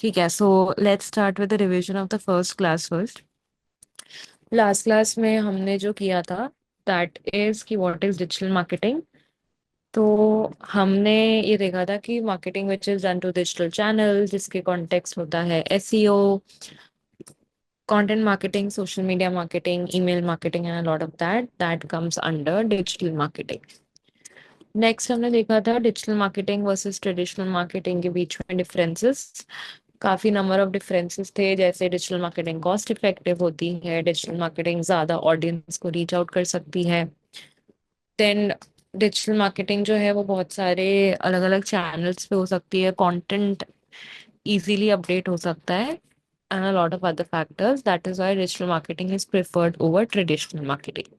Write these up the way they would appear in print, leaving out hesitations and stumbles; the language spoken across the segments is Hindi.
ठीक है, so let's start with the revision of the first class first. Last class में हमने जो किया था दैट इज कि व्हाट इज डिजिटल मार्केटिंग। तो हमने ये देखा था कि marketing which is done to digital channel, जिसके कॉन्टेक्स्ट होता है SEO, content marketing, social media marketing, email marketing and a lot of that comes under digital marketing. Next हमने देखा था digital marketing versus traditional marketing के बीच में डिफरेंसेस। काफी नंबर ऑफ डिफरेंसेस थे, जैसे डिजिटल मार्केटिंग कॉस्ट इफेक्टिव होती है, डिजिटल मार्केटिंग ज्यादा ऑडियंस को रीच आउट कर सकती है। देन डिजिटल मार्केटिंग जो है वो बहुत सारे अलग अलग चैनल्स पे हो सकती है, कंटेंट इजीली अपडेट हो सकता है and a lot of other factors. That is why digital marketing is preferred over traditional marketing.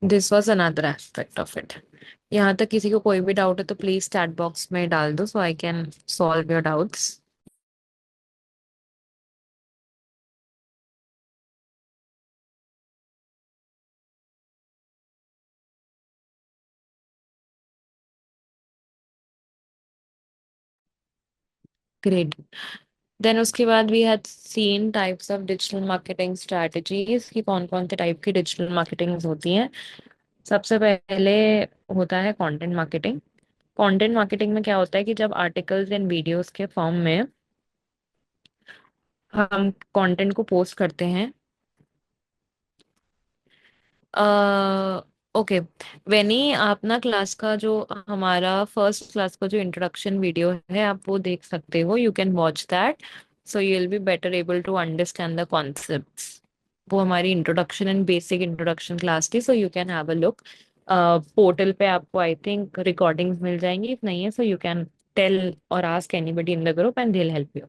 This was another aspect of it. यहाँ तक किसी को कोई भी डाउट है तो प्लीज चैट बॉक्स में डाल दो so I can solve your doubts. Great. Then उसके बाद we had seen types of digital marketing strategies कि कौन कौन से टाइप की डिजिटल मार्केटिंग होती हैं। सबसे पहले होता है कंटेंट मार्केटिंग। कंटेंट मार्केटिंग में क्या होता है कि जब आर्टिकल्स एंड वीडियोस के फॉर्म में हम कंटेंट को पोस्ट करते हैं। ओके, वेनी आप ना क्लास का जो हमारा फर्स्ट क्लास का जो इंट्रोडक्शन वीडियो है आप वो देख सकते हो, you can watch that so you will be better able to understand the concepts. वो हमारी introduction and basic introduction class थी, so you can have a look. Portal पे आपको आई थिंक रिकॉर्डिंग्स मिल जाएंगी, इफ नहीं है सो यू कैन टेल और ask anybody in the group and they will help you.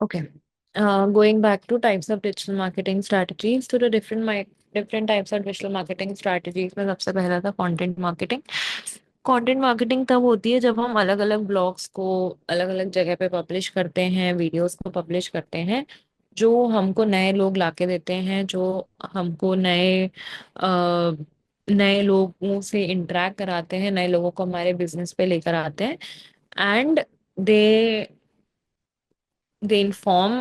Okay. Going back to types of digital marketing strategies, to the different types of digital marketing strategies में सबसे पहला था कंटेंट मार्केटिंग। कंटेंट मार्केटिंग तब होती है जब हम अलग अलग ब्लॉग्स को अलग अलग जगह पे पब्लिश करते हैं, वीडियोस को पब्लिश करते हैं, जो हमको नए लोग लाके देते हैं, जो हमको नए लोगों से इंटरेक्ट कराते हैं, नए लोगों को हमारे बिजनेस पे लेकर आते हैं and they they inform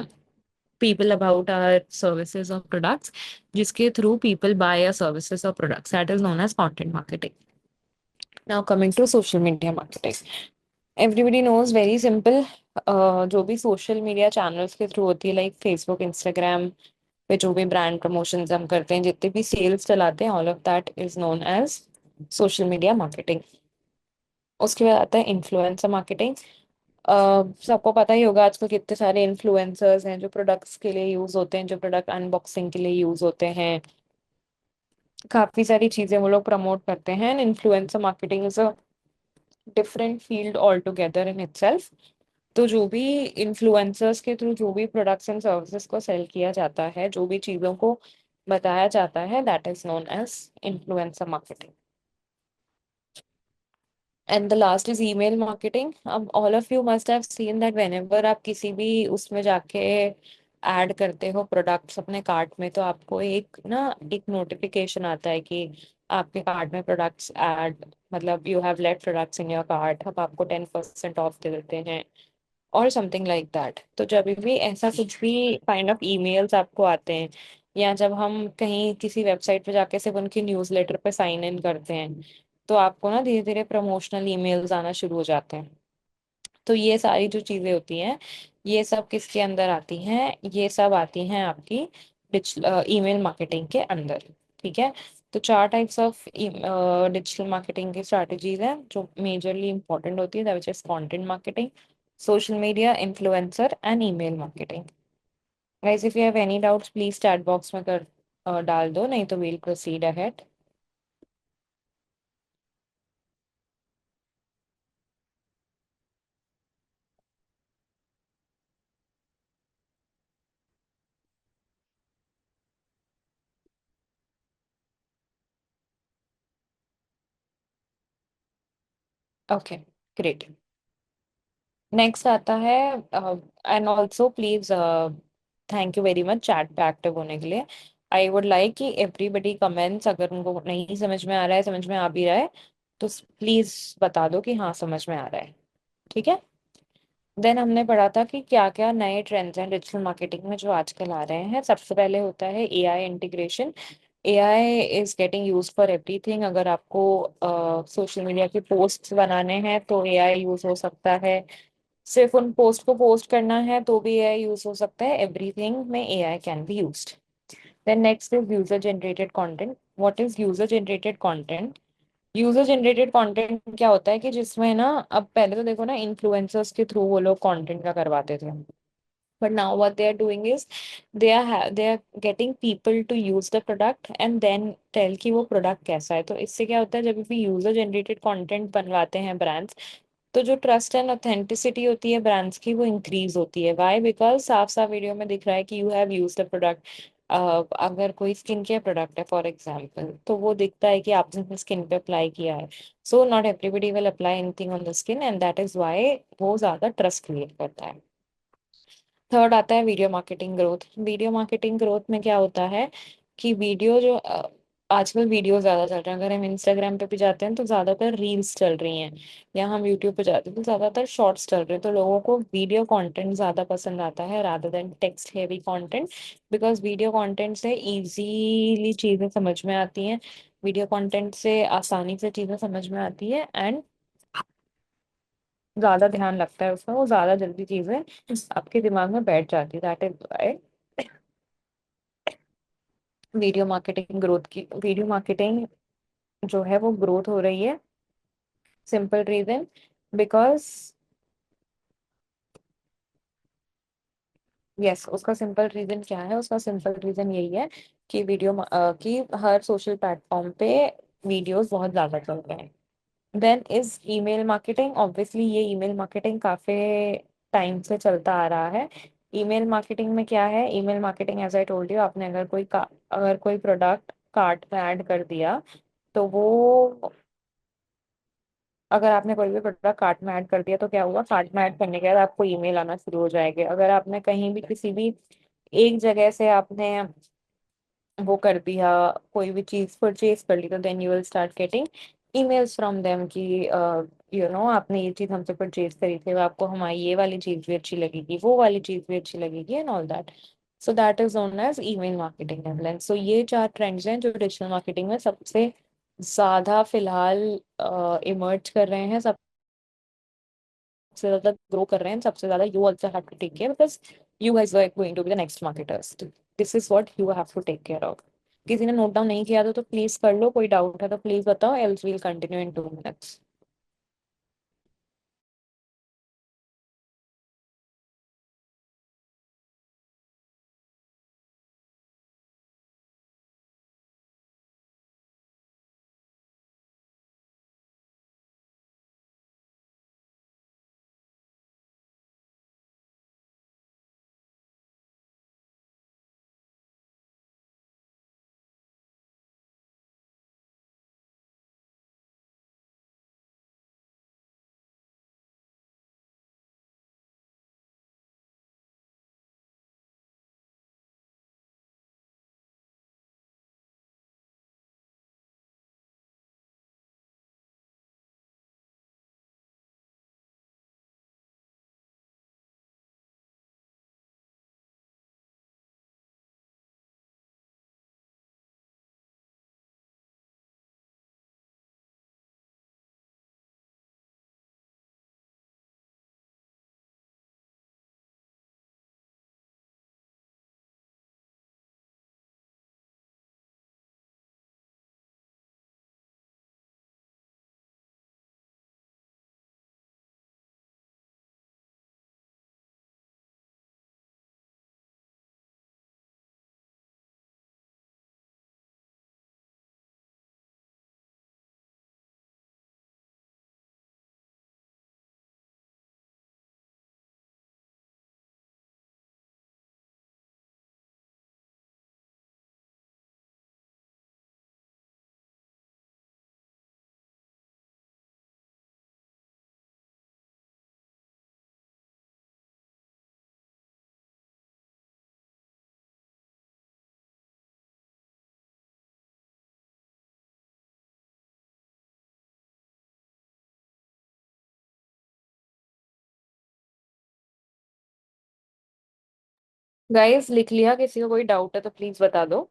people about our services or products, जिसके through people buy our services or products. That is known as content marketing. Now coming to social media marketing. Everybody knows very simple, जो भी social media channels के through होती है लाइक फेसबुक इंस्टाग्राम पे जो भी ब्रांड प्रमोशंस हम करते हैं, जितने भी सेल्स चलाते हैं, all of that is known as social media marketing. उसके बाद आता है इन्फ्लुएंसर मार्केटिंग। सबको पता ही होगा आजकल कितने सारे इन्फ्लुएंसर्स हैं जो प्रोडक्ट्स के लिए यूज होते हैं, जो प्रोडक्ट अनबॉक्सिंग के लिए यूज होते हैं। काफी सारी चीजें वो लोग प्रमोट करते हैं। Influencer marketing is a different field all together in itself. तो जो भी इन्फ्लुएंसर्स के थ्रू जो भी प्रोडक्ट्स एंड सर्विसेज को सेल किया जाता है, जो भी चीजों को बताया जाता है, that is known as influencer marketing. And the last is email marketing. अब all of you must have seen that whenever आप किसी भी उसमें जाके ऐड करते हो प्रोडक्ट्स अपने कार्ट में, तो आपको एक नोटिफिकेशन आता है कि आपके कार्ट में प्रोडक्ट्स ऐड, मतलब you have let products in your cart, अब आपको 10% ऑफ दे देते हैं और समथिंग लाइक दैट। तो जब भी ऐसा कुछ भी काइंड ऑफ ईमेल्स आपको आते हैं, या जब हम कहीं किसी वेबसाइट पे जाके सिर्फ उनकी न्यूज़लेटर पे साइन इन करते हैं, तो आपको ना धीरे धीरे प्रमोशनल ईमेल्स आना शुरू हो जाते हैं। तो ये सारी जो चीजें होती हैं, ये सब किसके अंदर आती हैं? ये सब आती हैं आपकी डिजिटल ईमेल मार्केटिंग के अंदर। ठीक है। तो चार टाइप्स ऑफ डिजिटल मार्केटिंग की स्ट्रैटेजीज हैं जो मेजरली इंपॉर्टेंट होती है, which is content marketing, social media, influencer and email marketing. Guys if you have any doubts please chat box में डाल दो, नहीं तो we'll proceed ahead. Okay, great. Next आता है, and also please thank you very much chat पे एक्टिव होने के लिए। आई वुड लाइक कि एवरीबडी कमेंट्स, अगर उनको नहीं समझ में आ रहा है, समझ में आ भी रहा है, तो प्लीज बता दो कि हाँ समझ में आ रहा है। ठीक है। देन हमने पढ़ा था कि क्या क्या नए ट्रेंड्स हैं डिजिटल मार्केटिंग में जो आजकल आ रहे हैं। सबसे पहले होता है AI integration. AI is getting use for everything. अगर आपको सोशल मीडिया के पोस्ट बनाने हैं तो एआई यूज हो सकता है। सिर्फ उन पोस्ट को पोस्ट करना है तो भी एआई यूज हो सकता है। एवरीथिंग में AI can be used. Then next is user generated content. What is user generated content? User generated content क्या होता है कि जिसमें ना, अब पहले तो देखो ना, इन्फ्लुएंसर्स के थ्रू वो लोग कंटेंट का करवाते थे, but now what they are doing is they are getting people to use the product and then tell कि वो प्रोडक्ट कैसा है। तो इससे क्या होता है, जब भी यूजर जनरेटेड कंटेंट बनवाते हैं ब्रांड्स, तो जो ट्रस्ट एंड ऑथेंटिसिटी होती है ब्रांड्स की वो इंक्रीज होती है। वाई? बिकॉज साफ साफ वीडियो में दिख रहा है कि you have use the product. अगर कोई स्किन केयर प्रोडक्ट है फॉर एग्जाम्पल, तो वो दिखता है कि आपने स्किन पे अप्लाई किया है। So not everybody will apply anything on the skin, and that is why वो ज्यादा ट्रस्ट क्रिएट करता है। थर्ड आता है video marketing growth. Video marketing growth में क्या होता है कि वीडियो जो आजकल वीडियो ज्यादा चल रहे हैं। अगर हम इंस्टाग्राम पे भी जाते हैं तो ज्यादातर रील्स चल रही हैं, या हम यूट्यूब पे जाते हैं तो ज्यादातर शॉर्ट्स चल रहे हैं। तो लोगों को वीडियो कंटेंट ज्यादा पसंद आता है rather than text heavy content. Because video content से इजीली चीजें समझ में आती हैं, वीडियो कंटेंट से आसानी से चीजें समझ में आती है, एंड ज्यादा ध्यान लगता है उसमें, वो ज्यादा जल्दी चीजें आपके दिमाग में बैठ जाती है। That is why video marketing growth की, वीडियो मार्केटिंग जो है वो ग्रोथ हो रही है। सिंपल रीजन, बिकॉज यस, उसका सिंपल रीजन क्या है? उसका सिंपल रीजन यही है कि कि हर सोशल प्लेटफॉर्म पे वीडियोस बहुत ज्यादा चल रहे हैं। Then is email marketing. Obviously ये ईमेल मार्केटिंग काफी टाइम से चलता आ रहा है। ईमेल मार्केटिंग में क्या है? Email marketing as I told you, आपने अगर कोई प्रोडक्ट कार्ट में ऐड कर दिया, तो वो, अगर आपने कोई भी प्रोडक्ट कार्ट में ऐड कर दिया तो क्या हुआ, कार्ट में ऐड करने के बाद आपको ईमेल आना शुरू हो जाएंगे। अगर आपने कहीं भी किसी भी एक जगह से आपने वो कर दिया, कोई भी चीज परचेज कर ली, तो then you will start getting emails from them कि आपने ये चीज हमसे परचेज करी थी, आपको हमारी ये वाली चीज भी अच्छी लगेगी, वो वाली चीज भी अच्छी लगेगी, and all that. So that is known as email marketing analytics. So ये चार ट्रेंड्स हैं जो डिजिटल मार्केटिंग में सबसे ज्यादा फिलहाल इमर्ज कर रहे हैं, सबसे ज्यादा ग्रो कर रहे हैं, सबसे ज्यादा you also have to take care, because you guys are going to be the next marketers. This is what you have to take care of. किसी ने नोट डाउन नहीं किया तो प्लीज कर लो, कोई डाउट है तो प्लीज बताओ, else we'll continue in 2 minutes। Guys लिख लिया? किसी को कोई डाउट है तो प्लीज बता दो।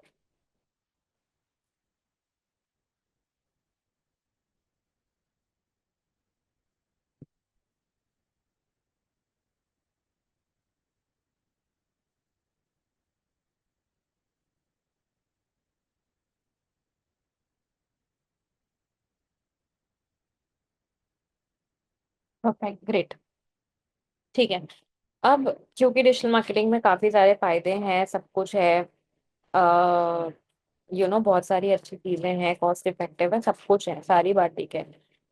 Perfect, great. ठीक है। अब क्योंकि डिजिटल मार्केटिंग में काफी सारे फायदे हैं, सब कुछ है, बहुत सारी अच्छी चीजें हैं, कॉस्ट इफेक्टिव है, सब कुछ है, सारी बात ठीक है।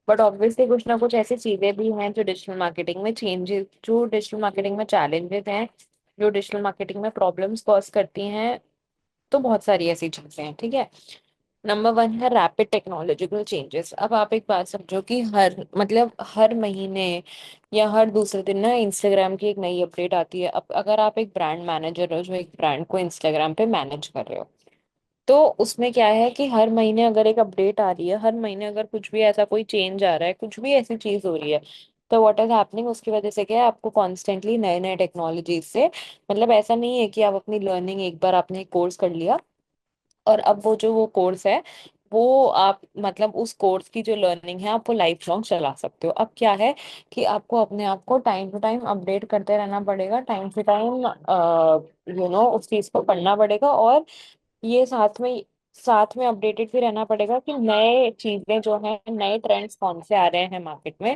बट ऑब्वियसली कुछ ना कुछ ऐसी चीजें भी हैं जो डिजिटल मार्केटिंग में चेंजेस, जो डिजिटल मार्केटिंग में चैलेंजेस हैं, जो डिजिटल मार्केटिंग में प्रॉब्लम्स कॉज करती हैं। तो बहुत सारी ऐसी चीजें हैं, ठीक है। नंबर वन है रैपिड टेक्नोलॉजिकल चेंजेस। अब आप एक बात समझो कि हर महीने या हर दूसरे दिन ना इंस्टाग्राम की एक नई अपडेट आती है। अब अगर आप एक ब्रांड मैनेजर हो जो एक ब्रांड को इंस्टाग्राम पे मैनेज कर रहे हो, तो उसमें क्या है कि हर महीने अगर एक अपडेट आ रही है, हर महीने अगर कुछ भी ऐसा कोई चेंज आ रहा है, कुछ भी ऐसी चीज हो रही है, तो व्हाट इज हैपनिंग, उसकी वजह से क्या है, आपको कॉन्स्टेंटली नए नए टेक्नोलॉजी से, मतलब ऐसा नहीं है कि आप अपनी लर्निंग, एक बार आपने कोर्स कर लिया और अब वो कोर्स है, वो आप मतलब उस कोर्स की जो लर्निंग है आप वो लाइफ लॉन्ग चला सकते हो। अब क्या है कि आपको अपने आप को टाइम टू टाइम अपडेट करते रहना पड़ेगा, टाइम टू टाइम उस चीज को पढ़ना पड़ेगा, और ये साथ में अपडेटेड भी रहना पड़ेगा कि नए चीजें जो हैं, नए ट्रेंड्स कौन से आ रहे हैं मार्केट में।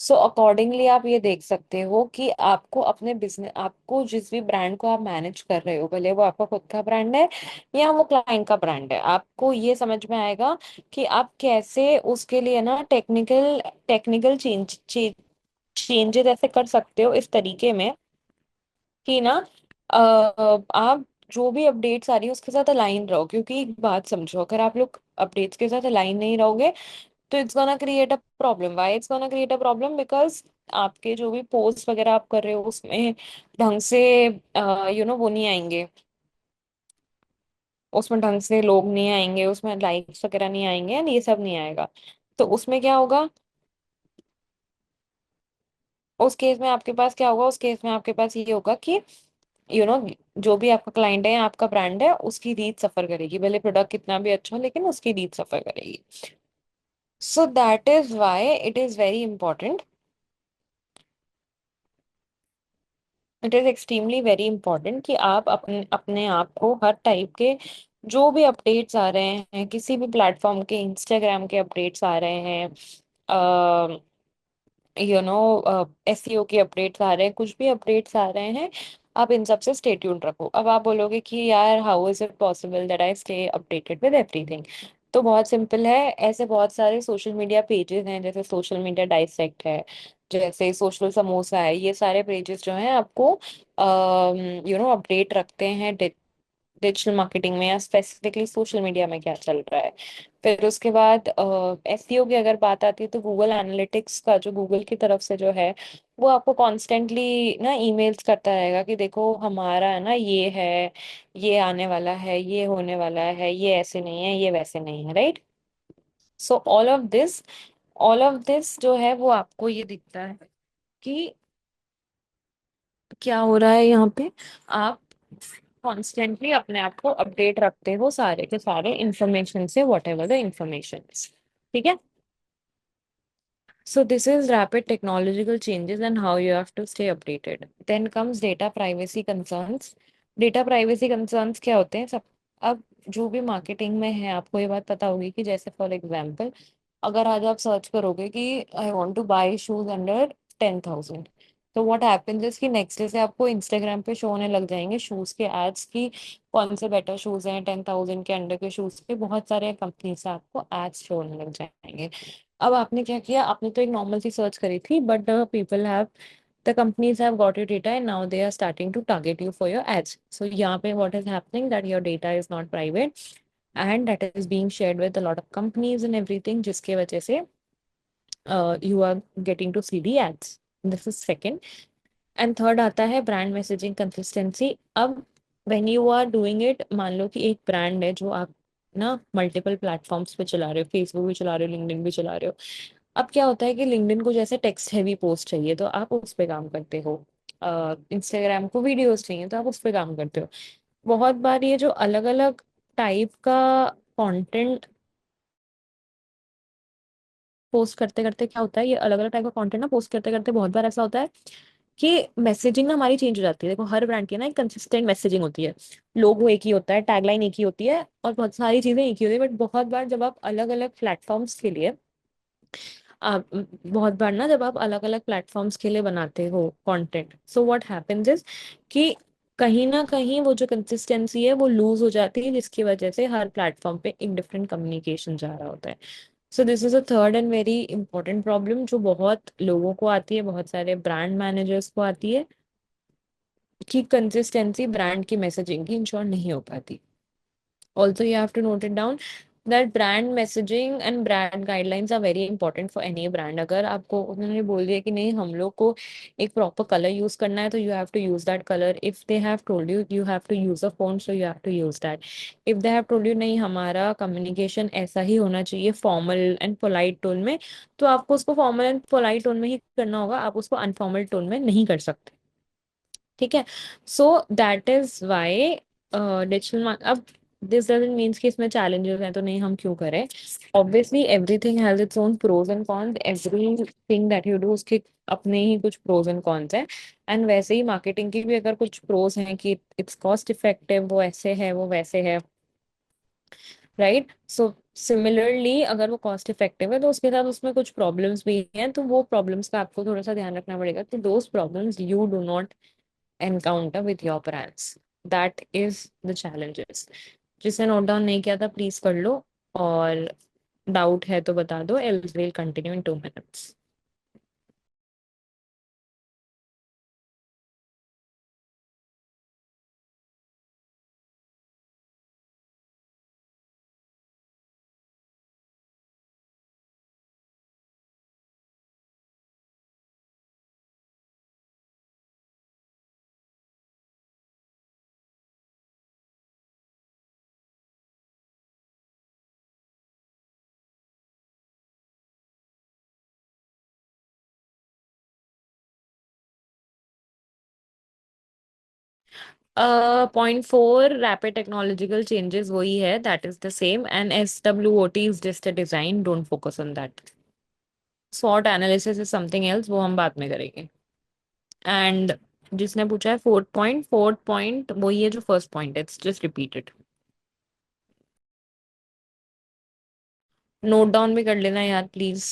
सो अकॉर्डिंगली आप ये देख सकते हो कि आपको अपने बिजनेस, आपको जिस भी ब्रांड को आप मैनेज कर रहे हो, भले वो आपका खुद का ब्रांड है या वो क्लाइंट का ब्रांड है, आपको ये समझ में आएगा कि आप कैसे उसके लिए ना टेक्निकल टेक्निकल चेंजेस ऐसे कर सकते हो इस तरीके में कि ना आप जो भी अपडेट्स आ रही है उसके साथ अलाइन रहो। क्योंकि एक बात समझो, अगर आप लोग अपडेट्स के साथ अलाइन नहीं रहोगे तो it's gonna create a problem. Why it's gonna create a problem? Because आपके जो भी पोस्ट वगैरह आप कर रहे हो उसमें ढंग से वो नहीं आएंगे, उसमें ढंग से लोग नहीं आएंगे, उसमें लाइक्स वगैरह नहीं आएंगे एंड ये सब नहीं आएगा। तो उसमें क्या होगा, उस केस में आपके पास क्या होगा, उस केस में आपके पास ये होगा कि यू नो जो भी आपका क्लाइंट है या आपका ब्रांड है उसकी रीच सफर करेगी, भले प्रोडक्ट कितना भी अच्छा हो लेकिन उसकी रीच सफर करेगी। सो that is why it is very important, it is extremely very important कि आप अपने अपने आप को हर टाइप के जो भी अपडेट्स आ रहे हैं, किसी भी प्लेटफॉर्म के, इंस्टाग्राम के अपडेट्स आ रहे हैं, यू नो एसईओ के अपडेट्स आ रहे हैं, कुछ भी अपडेट्स आ रहे हैं, आप इन सब से स्टे ट्यून्ड रखो। अब आप बोलोगे कि यार how is it possible that I stay updated with everything? तो बहुत सिंपल है, ऐसे बहुत सारे सोशल मीडिया पेजेस हैं, जैसे सोशल मीडिया डाइसेक्ट है, जैसे सोशल समोसा है, ये सारे पेजेस जो हैं आपको अपडेट रखते हैं डिजिटल मार्केटिंग में या स्पेसिफिकली सोशल मीडिया में क्या चल रहा है। फिर उसके बाद एसईओ की अगर बात आती है तो गूगल एनालिटिक्स का, जो गूगल की तरफ से जो है, वो आपको कॉन्स्टेंटली ना ईमेल्स करता रहेगा कि देखो हमारा है ना ये है, ये आने वाला है, ये होने वाला है, ये ऐसे नहीं है, ये वैसे नहीं है, right? So all of this जो है वो आपको ये दिखता है कि क्या हो रहा है यहाँ पे। आप कॉन्स्टेंटली अपने आप को अपडेट रखते हो सारे के सारे इंफॉर्मेशन से, वॉट एवर द इंफॉर्मेशन, ठीक है। So this is rapid technological changes and how you have to stay updated. Then comes data privacy concerns. Data privacy concerns क्या होते हैं सब? अब जो भी मार्केटिंग में है आपको ये बात पता होगी कि जैसे फॉर एग्जांपल, अगर आज आप सर्च करोगे कि I want to buy shoes under 10,000, तो व्हाट हैपेंस इज कि नेक्स्ट डे से आपको इंस्टाग्राम पे शो होने लग जाएंगे शूज के एड्स की, कौन से बेटर शूज हैं 10,000 के अंडर के शूज के, बहुत सारे कंपनी से आपको एड्स शो होने लग जाएंगे। अब आपने क्या किया, आपने तो एक नॉर्मल सी सर्च करी थी, but the companies have got your data and now they are starting to target you for your ads. So यहाँ पे what is happening that your data is not private and that is being shared with a lot of companies and everything, जिसके वजह से you are getting to see the ads. This is second. And third आता है ब्रांड मैसेजिंग कंसिस्टेंसी। अब when you are doing it, मान लो कि एक ब्रांड है जो आप ना मल्टीपल प्लेटफॉर्म्स पे चला रहे हो, फेसबुक भी चला रहे हो, लिंक्डइन भी चला रहे हो। अब क्या होता है कि लिंक्डइन को जैसे टेक्स्ट हैवी पोस्ट चाहिए तो आप उस पे काम करते हो, इंस्टाग्राम को वीडियोस चाहिए तो आप उस पर काम करते हो। बहुत बार ये जो अलग अलग टाइप का कंटेंट पोस्ट करते करते क्या होता है, ये अलग अलग टाइप का कंटेंट ना पोस्ट करते करते बहुत बार ऐसा होता है कि मैसेजिंग ना हमारी चेंज हो जाती है। देखो हर ब्रांड की ना एक कंसिस्टेंट मैसेजिंग होती है, लोगो एक ही होता है, टैगलाइन एक ही होती है, और बहुत सारी चीजें एक ही होती है। बट बहुत बार जब आप अलग अलग प्लेटफॉर्म्स के लिए आप बहुत बार ना जब आप अलग अलग प्लेटफॉर्म्स के लिए बनाते हो content, so what happens is कि कहीं ना कहीं वो जो कंसिस्टेंसी है वो लूज हो जाती है, जिसकी वजह से हर प्लेटफॉर्म पे एक डिफरेंट कम्युनिकेशन जा रहा होता है। So this is a third and very important problem जो बहुत लोगों को आती है, बहुत सारे ब्रांड मैनेजर्स को आती है, कि कंसिस्टेंसी ब्रांड की मैसेजिंग की इंश्योर नहीं हो पाती। Also, you have to note it down that brand messaging and brand guidelines are very important for any brand. अगर आपको उन्होंने बोल दिया कि नहीं हम लोग को एक प्रॉपर कलर यूज करना है, तो you have to use that colour. If they have told you you have to use a phone, so you have to use that. If they have told you नहीं हमारा कम्युनिकेशन ऐसा ही होना चाहिए फॉर्मल एंड पोलाइट टोन में, तो आपको उसको फॉर्मल एंड पोलाइट टोन में ही करना होगा, आप उसको अनफॉर्मल टोन में नहीं कर सकते। ठीक है। So that is why digital अब दिस डजंट मीन्स कि इसमें चैलेंजेस हैं तो नहीं हम क्यों करें। Obviously everything has its own pros and cons, everything that you do उसके अपने ही कुछ प्रोज एंड कॉन्स हैं। एंड वैसे ही मार्केटिंग की भी अगर कुछ प्रोज हैं कि इट्स कॉस्ट इफेक्टिव, वो ऐसे है वो वैसे है, राइट। सो सिमिलरली अगर वो कॉस्ट इफेक्टिव है तो उसके साथ उसमें कुछ प्रॉब्लम्स भी हैं, तो वो प्रॉब्लम्स का आपको थोड़ा सा ध्यान रखना पड़ेगा कि those problems you do not encounter with your brands. That is the challenges. जिसने नोट डाउन नहीं किया था प्लीज कर लो, और डाउट है तो बता दो, else we'll continue in 2 minutes. .4 rapid technological changes वही है, that is the same, and SWOT is just a design, don't focus on that. SWOT analysis is something else, वो हम बाद में करेंगे। एंड जिसने पूछा है फोर्थ पॉइंट वही है जो फर्स्ट पॉइंट है, it's just repeated. Note down भी कर लेना यार प्लीज।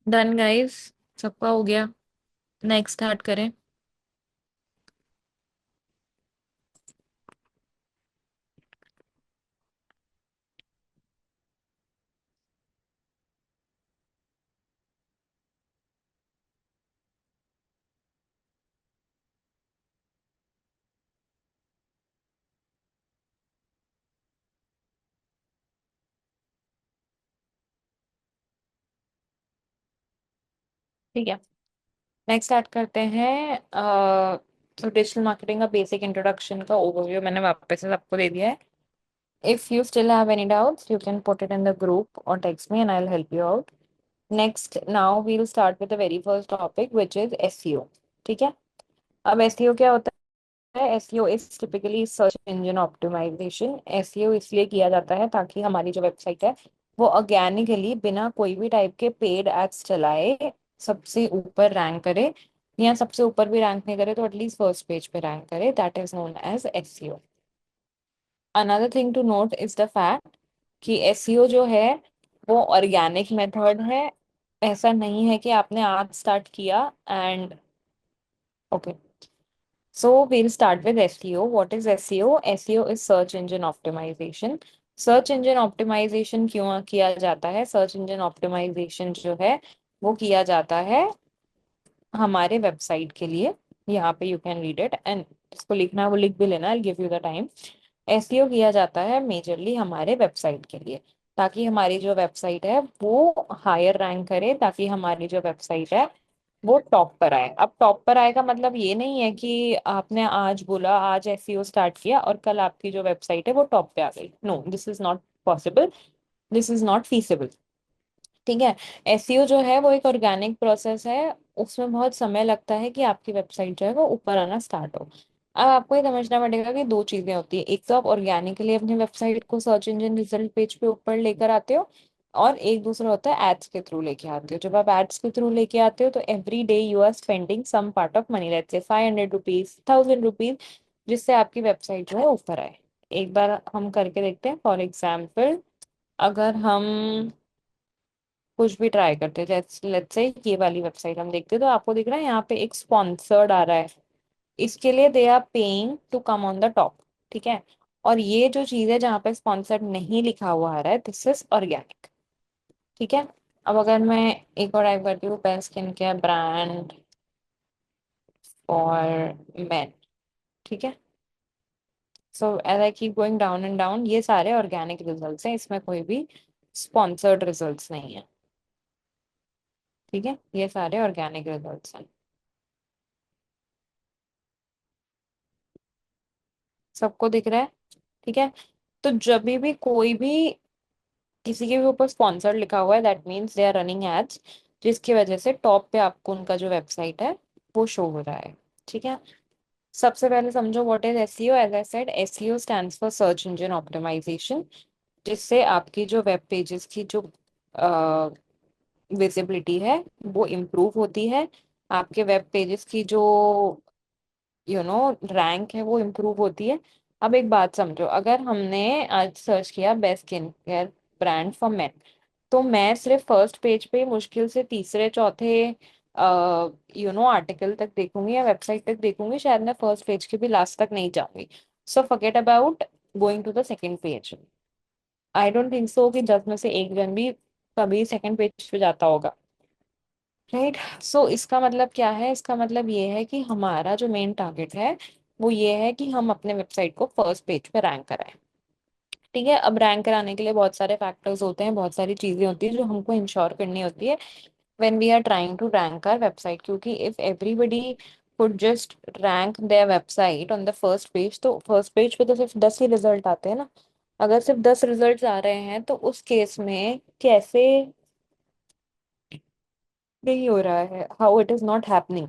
डन गाइस, सबका हो गया, नेक्स्ट स्टार्ट करें। ठीक है, नेक्स्ट स्टार्ट करते हैं। तो डिजिटल मार्केटिंग का बेसिक इंट्रोडक्शन का ओवरव्यू मैंने वापस से सबको दे दिया है। If you still have any doubts you can put it in the group और text me and I will help you out. Next now we will start with the very first topic which is SEO. ठीक है। अब एसईओ क्या होता है? SEO is typically search engine optimization. SEO इसलिए किया जाता है ताकि हमारी जो वेबसाइट है वो ऑर्गेनिकली बिना कोई भी टाइप के पेड एड्स चलाए सबसे ऊपर रैंक करे, या सबसे ऊपर भी रैंक नहीं करे तो एटलीस्ट फर्स्ट पेज पे रैंक करे। That is known as SEO. Another thing to note is the fact कि एसईओ जो है वो ऑर्गेनिक मेथड है। ऐसा नहीं है कि आपने आज स्टार्ट किया and okay, so we'll start with SEO. What is SEO? SEO is search engine optimization. Search engine optimization क्यों किया जाता है? सर्च इंजन ऑप्टिमाइजेशन जो है वो किया जाता है हमारे वेबसाइट के लिए। यहाँ पे you can read it, and जिसको लिखना है वो लिख भी लेना, I give you the time. SEO किया जाता है मेजरली हमारे वेबसाइट के लिए, ताकि हमारी जो वेबसाइट है वो हायर रैंक करे, ताकि हमारी जो वेबसाइट है वो टॉप पर आए। अब टॉप पर आएगा मतलब ये नहीं है कि आपने आज बोला, आज एसईओ स्टार्ट किया और कल आपकी जो वेबसाइट है वो टॉप पे आ गई। No, this is not possible, this is not feasible. ठीक है। एसईओ जो है वो एक ऑर्गेनिक प्रोसेस है, उसमें बहुत समय लगता है कि आपकी वेबसाइट जो है वो ऊपर आना स्टार्ट हो। अब आपको ये समझना पड़ेगा कि दो चीजें होती है, एक तो आप ऑर्गेनिकली अपनी वेबसाइट को सर्च इंजन रिजल्ट पेज पे ऊपर लेकर आते हो, और एक दूसरा होता है एड्स के थ्रू लेके आते हो। जब आप एड्स के थ्रू लेके आते हो तो every day you are spending some part of money, let's say 500 rupees, 1000 rupees, जिससे आपकी वेबसाइट जो है ऊपर आए। एक बार हम करके देखते हैं। फॉर एग्जाम्पल, अगर हम कुछ भी ट्राई करते हैं, जैसे लेट्स से ये वाली वेबसाइट हम देखते हैं, तो आपको दिख रहा है यहाँ पे एक स्पॉन्सर्ड आ रहा है। इसके लिए they are paying to come on the top. ठीक है। और ये जो चीज है जहाँ पे स्पॉन्सर्ड नहीं लिखा हुआ आ रहा है, दिस इज ऑर्गेनिक। ठीक है। अब अगर मैं एक और टाइप करती हूँ, best skin care brand for men. ठीक है। So as I keep going down and down, ये सारे ऑर्गेनिक रिजल्ट्स हैं, इसमें कोई भी स्पॉन्सर्ड रिजल्ट्स नहीं है। ठीक है, ये सारे ऑर्गेनिक रिजल्ट्स हैं। सबको दिख रहा है? ठीक है। तो जब भी कोई भी किसी के भी ऊपर स्पॉन्सर्ड लिखा हुआ है, that means they are running ads, जिसकी वजह से टॉप पे आपको उनका जो वेबसाइट है वो शो हो रहा है। ठीक है। सबसे पहले समझो what is SEO. As I said, SEO stands for search engine optimization, जिससे आपकी जो वेब पेजेस की जो विजिबिलिटी है वो इम्प्रूव होती है। आपके वेब पेजेस की जो रैंक है वो इम्प्रूव होती है। अब एक बात समझो, अगर हमने आज सर्च किया best skin care brand for main, तो मैं सिर्फ फर्स्ट पेज पे मुश्किल से तीसरे चौथे आर्टिकल तक देखूंगी या वेबसाइट तक देखूंगी, शायद मैं फर्स्ट पेज के भी लास्ट तक नहीं जाऊंगी। So forget about going to the second page. I don't think so कि 10 में से एक जन भी कभी सेकंड पेज पे जाता होगा। राइट। सो इसका मतलब क्या है? इसका मतलब ये है कि हमारा जो मेन टारगेट है वो ये है कि हम अपने वेबसाइट को फर्स्ट पेज पे रैंक कराएं। ठीक है। अब रैंक कराने के लिए बहुत सारे फैक्टर्स होते हैं, बहुत सारी चीजें होती है जो हमको इंश्योर करनी होती है when we are trying to rank our website. क्योंकि if everybody could just rank their website on the first page, तो फर्स्ट पेज पे तो सिर्फ 10 ही रिजल्ट आते हैं ना। अगर सिर्फ 10 रिजल्ट आ रहे हैं तो उस केस में कैसे नहीं हो रहा है, how it is not happening.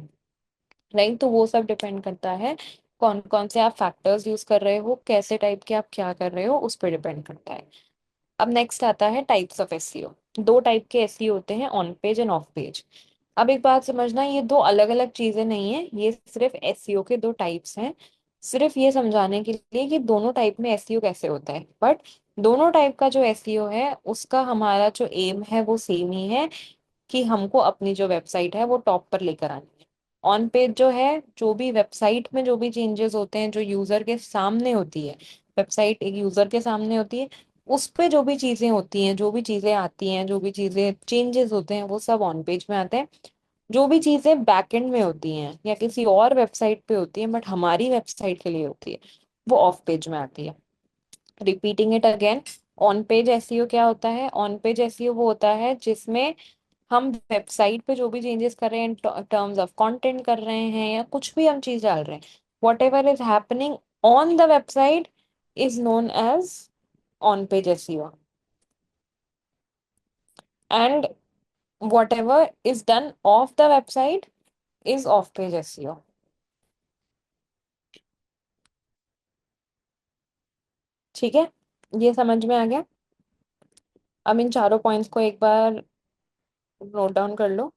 Right. तो वो सब डिपेंड करता है कौन कौन से आप फैक्टर्स यूज कर रहे हो, कैसे टाइप के आप क्या कर रहे हो, उस पर डिपेंड करता है। अब नेक्स्ट आता है टाइप्स ऑफ एसईओ। दो टाइप के एसईओ होते हैं, on page end of page. अब एक बात समझना, ये दो अलग अलग चीजें नहीं है, ये सिर्फ एसईओ के दो टाइप्स हैं, सिर्फ ये समझाने के लिए कि दोनों टाइप में एसईओ कैसे होता है। बट दोनों टाइप का जो एसईओ है उसका हमारा जो एम है वो सेम ही है, कि हमको अपनी जो वेबसाइट है वो टॉप पर लेकर आनी है। ऑन पेज जो है, जो भी वेबसाइट में जो भी चेंजेस होते हैं जो यूजर के सामने होती है, वेबसाइट एक यूजर के सामने होती है, उस पे जो भी चीजें होती हैं, जो भी चीजें आती हैं, जो भी चीजें चेंजेस होते हैं, वो सब ऑन पेज में आते हैं। जो भी चीजें बैकएंड में होती हैं या किसी और वेबसाइट पे होती हैं बट हमारी वेबसाइट के लिए होती है, वो ऑफ पेज में आती है। Repeating it again, on page SEO क्या होता है? ऑन पेज एसईओ वो होता है जिसमें हम वेबसाइट पे जो भी चेंजेस कर रहे हैं, टर्म्स ऑफ कंटेंट कर रहे हैं या कुछ भी हम चीज डाल रहे हैं, whatever is happening on the website is known as on page SEO, and whatever is done off the website is off page SEO. ठीक है, ये समझ में आ गया? अब इन चारों पॉइंट्स को एक बार नोट डाउन कर लो।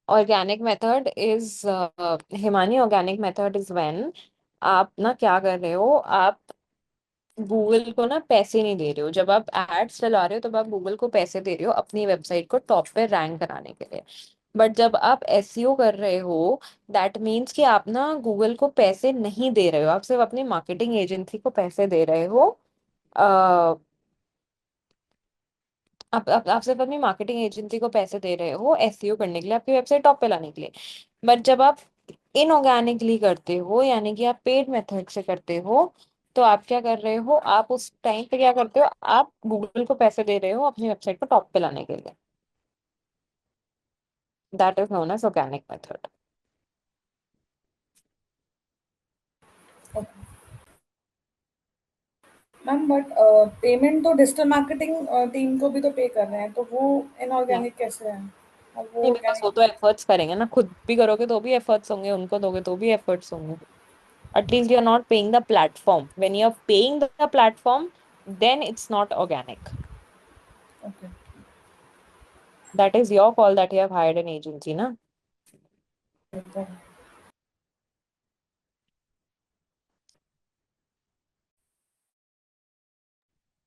Organic method is, Himani, organic method is when आप ना क्या कर रहे हो, आप गूगल को ना पैसे नहीं दे रहे हो। जब आप एड्स चला रहे हो तब आप गूगल को पैसे दे रहे हो अपनी वेबसाइट को टॉप पे रैंक कराने के लिए। बट जब आप एसईओ कर रहे हो, दैट मीन्स कि आप ना गूगल को पैसे नहीं दे रहे हो, आप सिर्फ अपनी मार्केटिंग एजेंसी को पैसे दे रहे हो। आप सिर्फ अपनी मार्केटिंग एजेंसी को पैसे दे रहे हो एसईओ करने के लिए, आपकी वेबसाइट टॉप पे लाने के लिए। बट जब आप इनऑर्गेनिकली करते हो, यानी कि आप पेड मेथड से करते हो, तो आप क्या कर रहे हो, आप उस टाइम पे क्या करते हो, आप गूगल को पैसे दे रहे हो अपनी वेबसाइट को टॉप पे लाने के लिए। That is known as organic method. Ma'am but payment तो डिजिटल मार्केटिंग टीम को भी तो पे कर रहे हैं, तो वो नहीं इनऑर्गेनिक कैसे है और वो नहीं, बिकॉज ऑर्गेनिक? वो तो एफर्ट्स करेंगे ना, खुद भी करोगे तो भी एफर्ट्स होंगे, उनको दोगे तो भी एफर्ट्स होंगे। At least you're not paying the platform. When you're paying the platform, then it's not organic. Okay. That is your call that you have hired an agency, na?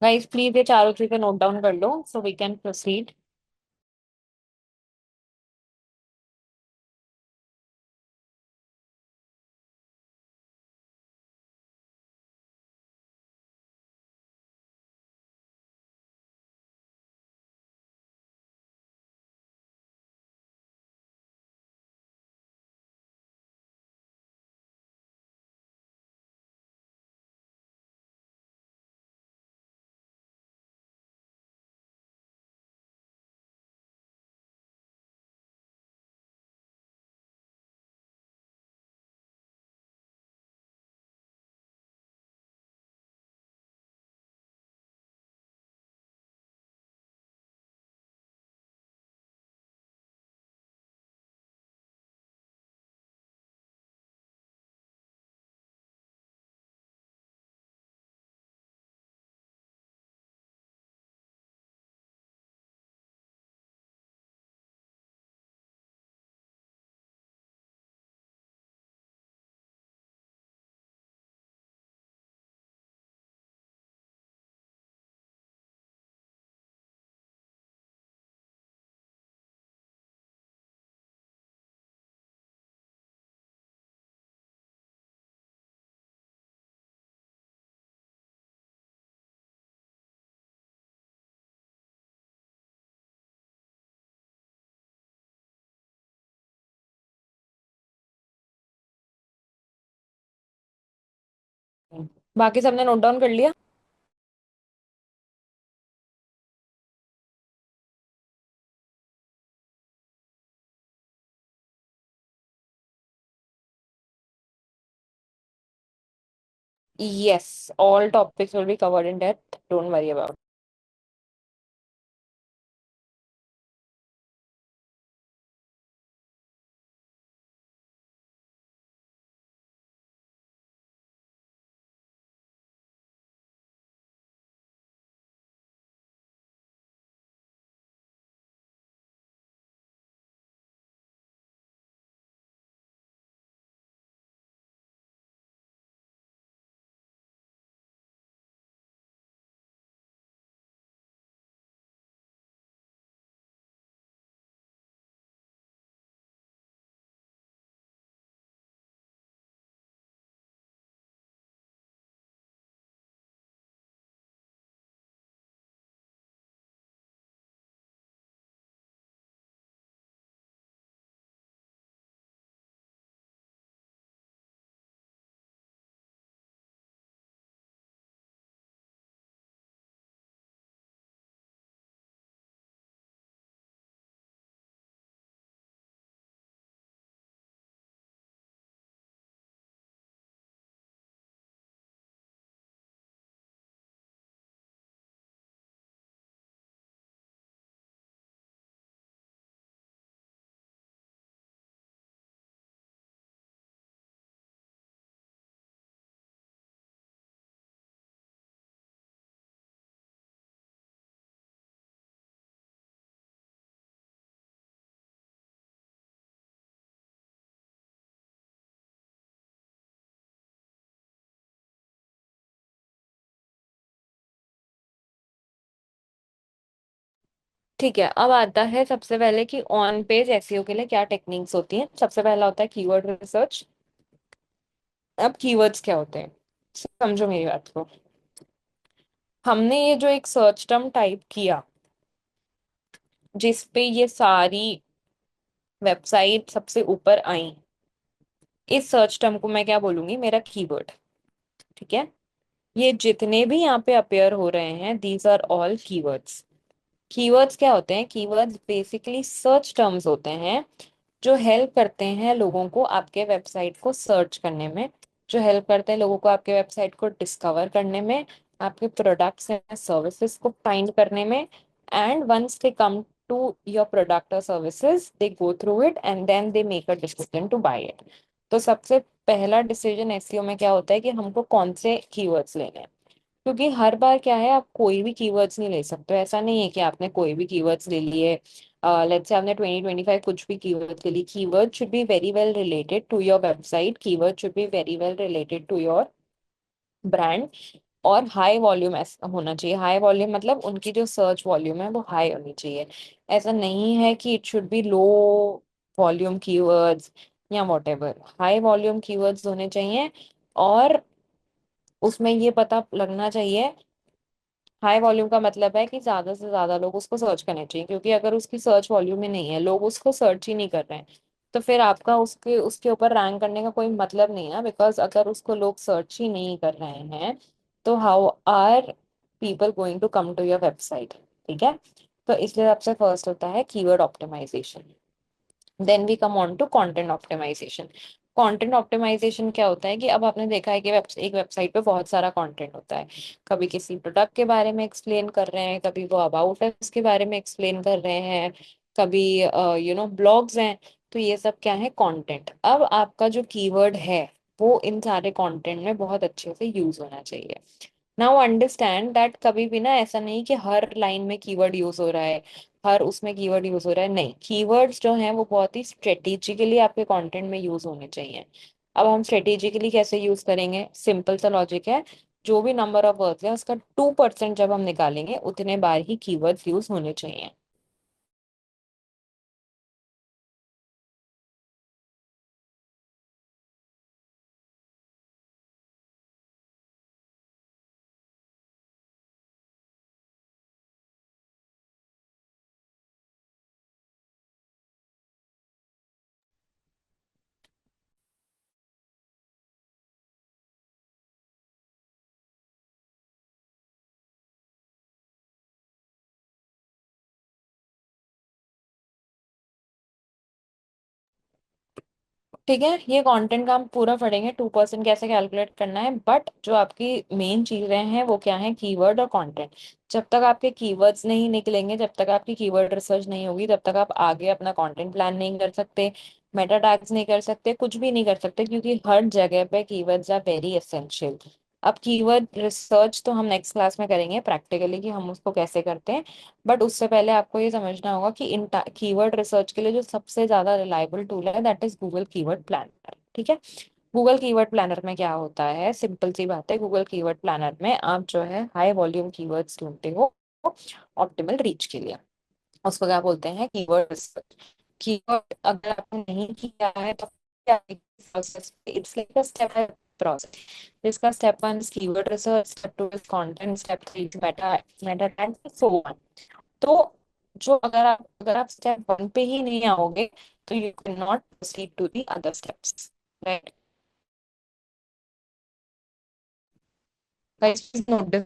Guys, please ये चारों चीजें नोट डाउन कर लो so we can proceed. बाकी सबने नोट डाउन कर लिया? Yes, all topics will be covered in depth. Don't worry about it. ठीक है, अब आता है सबसे पहले कि ऑन पेज एसईओ के लिए क्या टेक्निक्स होती हैं। सबसे पहला होता है कीवर्ड रिसर्च। अब कीवर्ड्स क्या होते हैं, समझो मेरी बात को। हमने ये जो एक सर्च टर्म टाइप किया जिस पे ये सारी वेबसाइट सबसे ऊपर आई, इस सर्च टर्म को मैं क्या बोलूंगी, मेरा कीवर्ड। ठीक है, ये जितने भी यहाँ पे अपेयर हो रहे हैं, these are all keywords. Keywords क्या होते हैं, कीवर्ड्स बेसिकली सर्च टर्म्स होते हैं जो हेल्प करते हैं लोगों को आपके वेबसाइट को सर्च करने में, जो हेल्प करते हैं लोगों को आपके वेबसाइट को डिस्कवर करने में, आपके प्रोडक्ट्स एंड सर्विसेज को फाइंड करने में। And once they come to your product और services, they go through it and then they make a decision to buy it. तो सबसे पहला डिसीजन एसईओ में क्या होता है कि हमको कौन से कीवर्ड्स लेने हैं। क्योंकि हर बार क्या है, आप कोई भी कीवर्ड्स नहीं ले सकते हो। ऐसा नहीं है कि आपने कोई भी कीवर्ड्स ले लिए। लेट्स से आपने 2025 कुछ भी कीवर्ड्स ले ली। Keyword should be very well related to your website, keyword should be very well related to your brand. और हाई वॉल्यूम होना चाहिए। हाई वॉल्यूम मतलब उनकी जो सर्च वॉल्यूम है वो हाई होनी चाहिए। ऐसा नहीं है कि it should be low volume keywords या whatever. High volume keywords होने चाहिए। और उसमें ये पता लगना चाहिए, हाई वॉल्यूम का मतलब है कि ज्यादा से ज्यादा लोग उसको सर्च करने चाहिए। क्योंकि अगर उसकी सर्च वॉल्यूम ही नहीं है, लोग उसको सर्च ही नहीं कर रहे हैं, तो फिर आपका उसके उसके ऊपर रैंक करने का कोई मतलब नहीं है। बिकॉज अगर उसको लोग सर्च ही नहीं कर रहे हैं, तो how are people going to come to your website. ठीक है, तो इसलिए सबसे फर्स्ट होता है keyword optimization. Then we come on to content optimization. Content optimization क्या होता है कि अब आपने देखा है कि एक वेबसाइट पे बहुत सारा कंटेंट होता है। कभी किसी प्रोडक्ट के बारे में एक्सप्लेन कर रहे हैं, कभी वो अबाउट अस के बारे में एक्सप्लेन कर रहे हैं, कभी ब्लॉग्स हैं। तो ये सब क्या है, कंटेंट। अब आपका जो कीवर्ड है वो इन सारे कंटेंट में बहुत अच्छे से यूज होना चाहिए। नाउ अंडरस्टैंड दैट कभी भी ना ऐसा नहीं कि हर लाइन में कीवर्ड यूज हो रहा है, हर उसमें कीवर्ड यूज हो रहा है। नहीं, कीवर्ड्स जो हैं वो बहुत ही स्ट्रेटेजिकली आपके कंटेंट में यूज होने चाहिए। अब हम स्ट्रेटेजिकली कैसे यूज करेंगे, सिंपल सा लॉजिक है। जो भी नंबर ऑफ वर्ड्स है उसका 2% जब हम निकालेंगे उतने बार ही कीवर्ड्स यूज होने चाहिए। ठीक है, ये कंटेंट का हम पूरा पढ़ेंगे 2% कैसे कैलकुलेट करना है। बट जो आपकी मेन चीजें हैं वो क्या है, कीवर्ड और कंटेंट। जब तक आपके कीवर्ड्स नहीं निकलेंगे, जब तक आपकी कीवर्ड रिसर्च नहीं होगी, तब तक आप आगे अपना कंटेंट प्लान नहीं कर सकते, मेटा टैग्स नहीं कर सकते, कुछ भी नहीं कर सकते। क्योंकि हर जगह पे कीवर्ड्स आर वेरी एसेंशियल। अब कीवर्ड रिसर्च तो हम नेक्स्ट क्लास में करेंगे प्रैक्टिकली कि हम उसको कैसे करते हैं। बट उससे पहले आपको ये समझना होगा कि इन कीवर्ड रिसर्च के लिए जो सबसे ज्यादा रिलायबल टूल है that is Google keyword planner. ठीक है, गूगल कीवर्ड प्लानर में क्या होता है, सिंपल सी बात है। गूगल कीवर्ड प्लानर में आप जो है हाई वॉल्यूम कीवर्ड्स ढूंढते हो ऑप्टिमल रीच के लिए। उसको क्या बोलते हैं, कीवर्ड रिसर्च। कीवर्ड अगर आपने नहीं किया है तो क्या, process it's like a step by process. जिसका step 1 is keyword research, step 2 is content, step 3 is meta meta tag, so on. तो जो अगर आप स्टेप 1 पे ही नहीं आओगे, तो you can not proceed to the other steps, right. Guys please note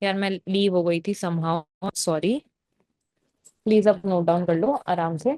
यार मैं लीव हो गई थी समहाउ, सॉरी। प्लीज आप नोट डाउन कर लो आराम से।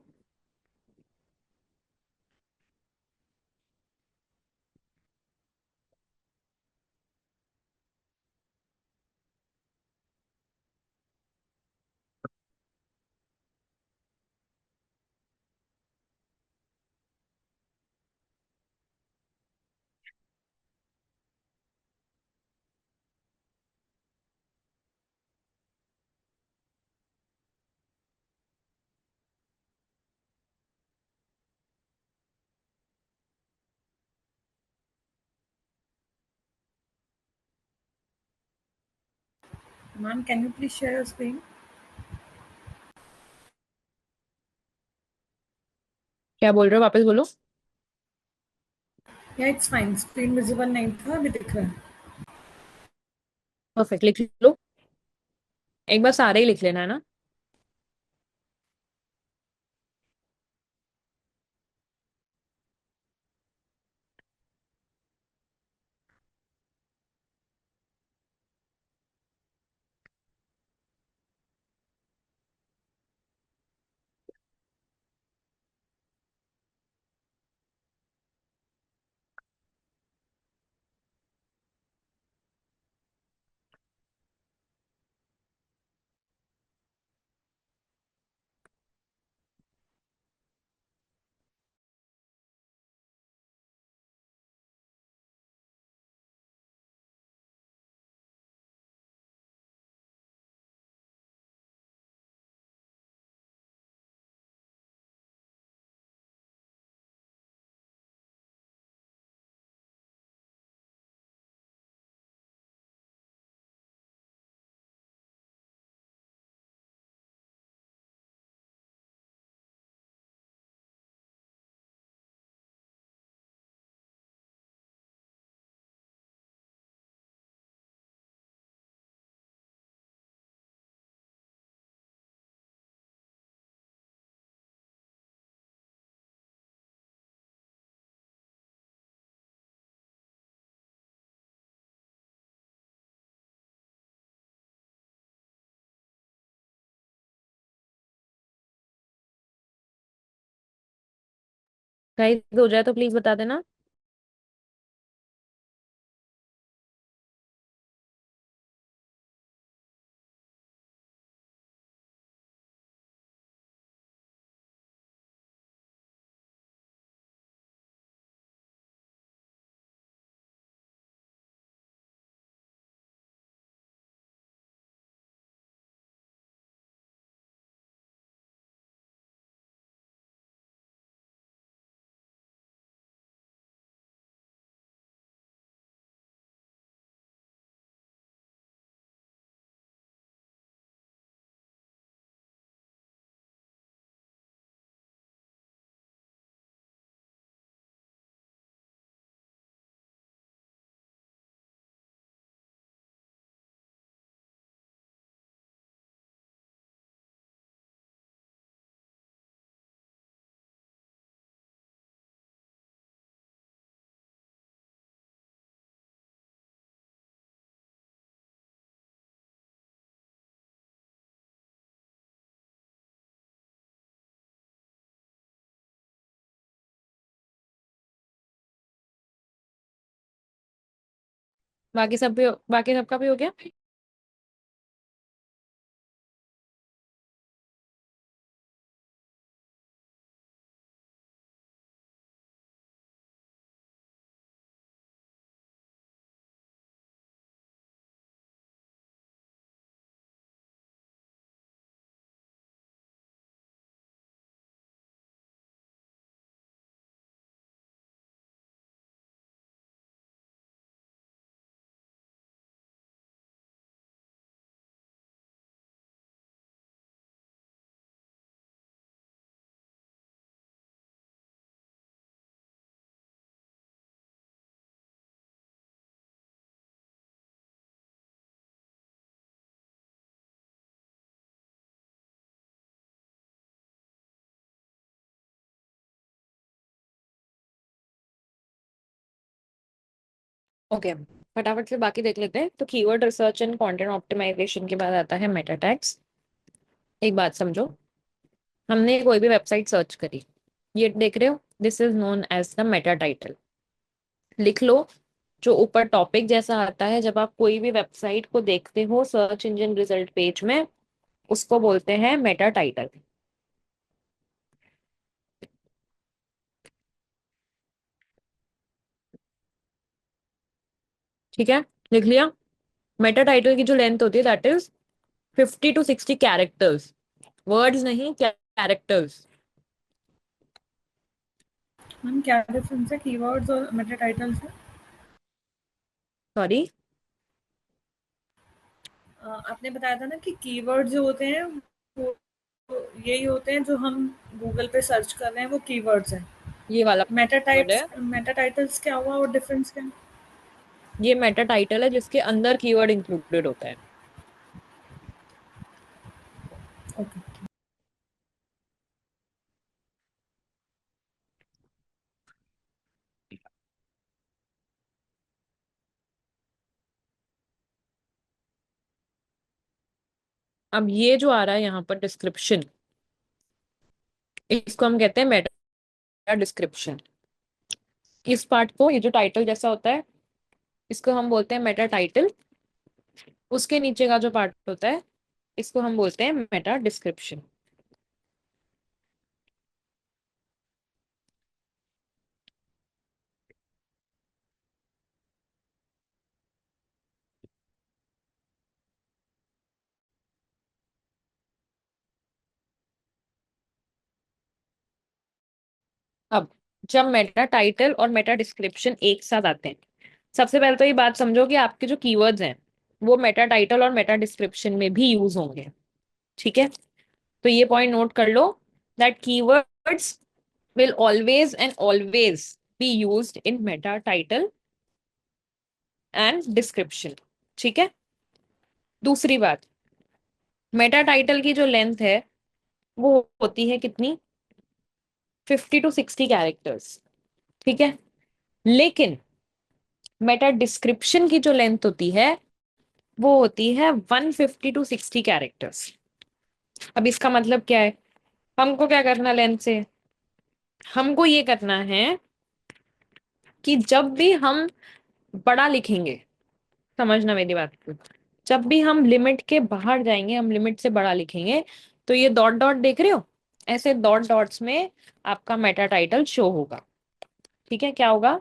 Ma'am, can you please share your screen? क्या बोल रहे हो, वापस बोलो। या इट्स फाइन, स्क्रीन विजिबल नहीं था, अभी दिख रहा है। परफेक्ट, लिख लो। एक बार सारे ही लिख लेना है ना। गाइस हो जाए तो प्लीज बता देना। बाकी सबका भी हो गया। ओके। फटाफट से बाकी देख लेते हैं। तो keyword research and content optimization के बाद आता है मेटा टैग्स। एक बात समझो, हमने कोई भी वेबसाइट सर्च करी, ये देख रहे हो, this is known as the meta title. लिख लो, जो ऊपर टॉपिक जैसा आता है जब आप कोई भी वेबसाइट को देखते हो सर्च इंजन रिजल्ट पेज में, उसको बोलते हैं मेटा टाइटल। ठीक है, लिख लिया। मेटा टाइटल की जो लेंथ होती है that is 50 to 60 characters, words नहीं, कैरेक्टर्स। मैम क्या डिफरेंस है कीवर्ड्स और मेटा टाइटल्स में? सॉरी। आपने बताया था ना कि कीवर्ड जो होते हैं वो यही होते हैं जो हम गूगल पे सर्च कर रहे हैं, वो कीवर्ड्स हैं। ये वाला मेटा वर्ड है, टाइप्स, मेटा टाइटल्स क्या हुआ और डिफरेंस क्या है? ये मेटा टाइटल है जिसके अंदर कीवर्ड इंक्लूडेड होता है। ओके। अब ये जो आ रहा है यहाँ पर डिस्क्रिप्शन, इसको हम कहते हैं मेटा डिस्क्रिप्शन। इस पार्ट को, ये जो टाइटल जैसा होता है, इसको हम बोलते हैं मेटा टाइटल। उसके नीचे का जो पार्ट होता है, इसको हम बोलते हैं मेटा डिस्क्रिप्शन। अब जब मेटा टाइटल और मेटा डिस्क्रिप्शन एक साथ आते हैं, सबसे पहले तो ये बात समझो कि आपके जो कीवर्ड्स हैं वो मेटा टाइटल और मेटा डिस्क्रिप्शन में भी यूज होंगे। ठीक है, तो ये पॉइंट नोट कर लो, that keywords will always and always be used in meta title and description। ठीक है, दूसरी बात, मेटा टाइटल की जो लेंथ है वो होती है कितनी, 50 to 60 कैरेक्टर्स। ठीक है, लेकिन मेटा डिस्क्रिप्शन की जो लेंथ होती है वो होती है 150 to 60 कैरेक्टर्स। अब इसका मतलब क्या है, हमको क्या करना लेंथ से, हमको ये करना है कि जब भी हम बड़ा लिखेंगे, समझना मेरी बात को, जब भी हम लिमिट के बाहर जाएंगे, हम लिमिट से बड़ा लिखेंगे, तो ये डॉट डॉट देख रहे हो, ऐसे डॉट डॉट्स में आपका मेटा टाइटल शो होगा। ठीक है, क्या होगा,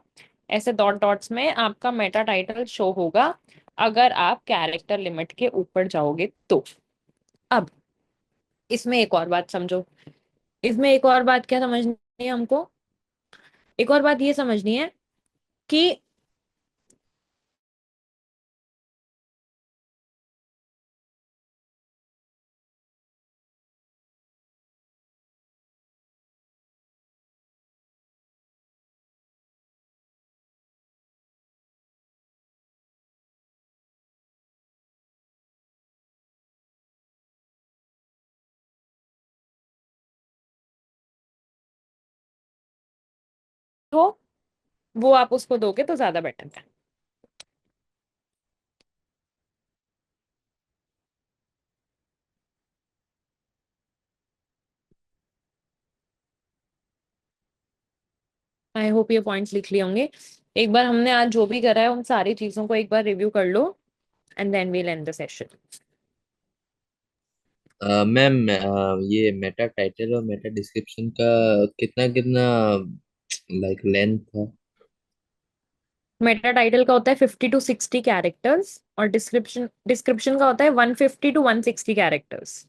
ऐसे डॉट डॉट्स में आपका मेटा टाइटल शो होगा अगर आप कैरेक्टर लिमिट के ऊपर जाओगे तो। अब इसमें एक और बात समझो, इसमें एक और बात क्या समझनी है हमको, एक और बात ये समझनी है कि वो आप उसको दोगे तो ज्यादा बेटर है। आई होप ये पॉइंट्स लिख लिए होंगे। एक बार हमने आज जो भी करा है उन सारी चीजों को एक बार रिव्यू कर लो, and then we'll end the session. Ma'am, ये मेटा टाइटल और मेटा डिस्क्रिप्शन का कितना कितना लाइक लेंथ है? मेटा टाइटल का होता है 50 to 60 कैरेक्टर्स, और डिस्क्रिप्शन डिस्क्रिप्शन का होता है 150 to 160 कैरेक्टर्स।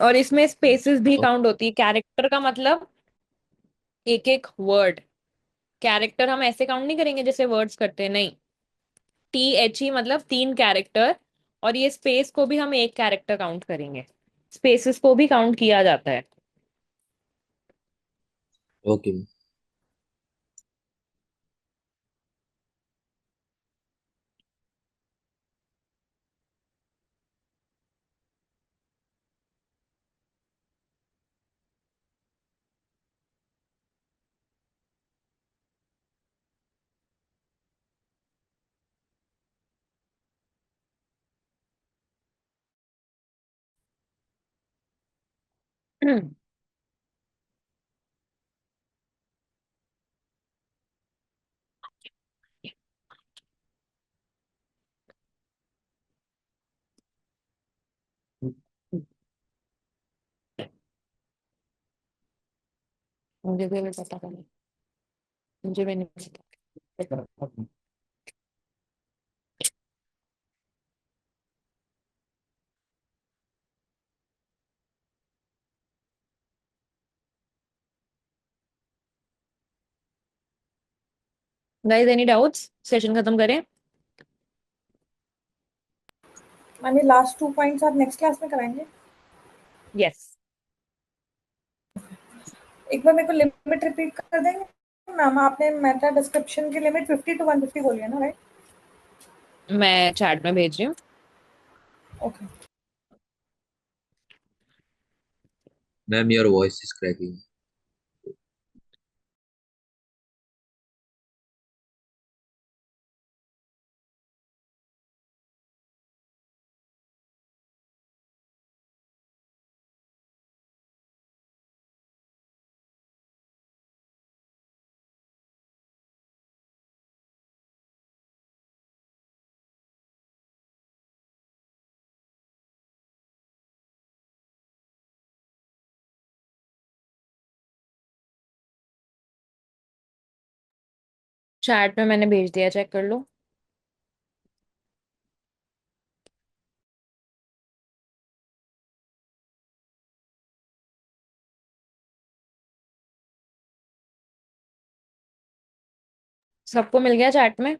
और इसमें स्पेसेस भी काउंट होती है। कैरेक्टर का मतलब एक एक वर्ड, कैरेक्टर हम ऐसे काउंट नहीं करेंगे जैसे वर्ड्स करते हैं, नहीं, THE मतलब 3 कैरेक्टर, और ये स्पेस को भी हम एक कैरेक्टर काउंट करेंगे, स्पेसेस को भी काउंट किया जाता है। ओके। मुझे भी अभी पता नहीं, मुझे भी नहीं पता। गाइस एनी डाउट्स, सेशन खत्म करें? मैंने लास्ट 2 पॉइंट्स आप नेक्स्ट क्लास में कराएंगे। यस। एक बार मेरे को लिमिट रिपीट कर देंगे मैम? आपने मेटा डिस्क्रिप्शन की लिमिट 50 टू 150 बोली है ना, राइट? मैं चैट में भेज रही हूँ। Okay. Ma'am your voice is cracking. Chat में मैंने भेज दिया, चेक कर लो। सबको मिल गया चैट में?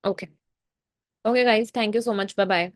Okay. Okay guys, thank you so much, bye bye.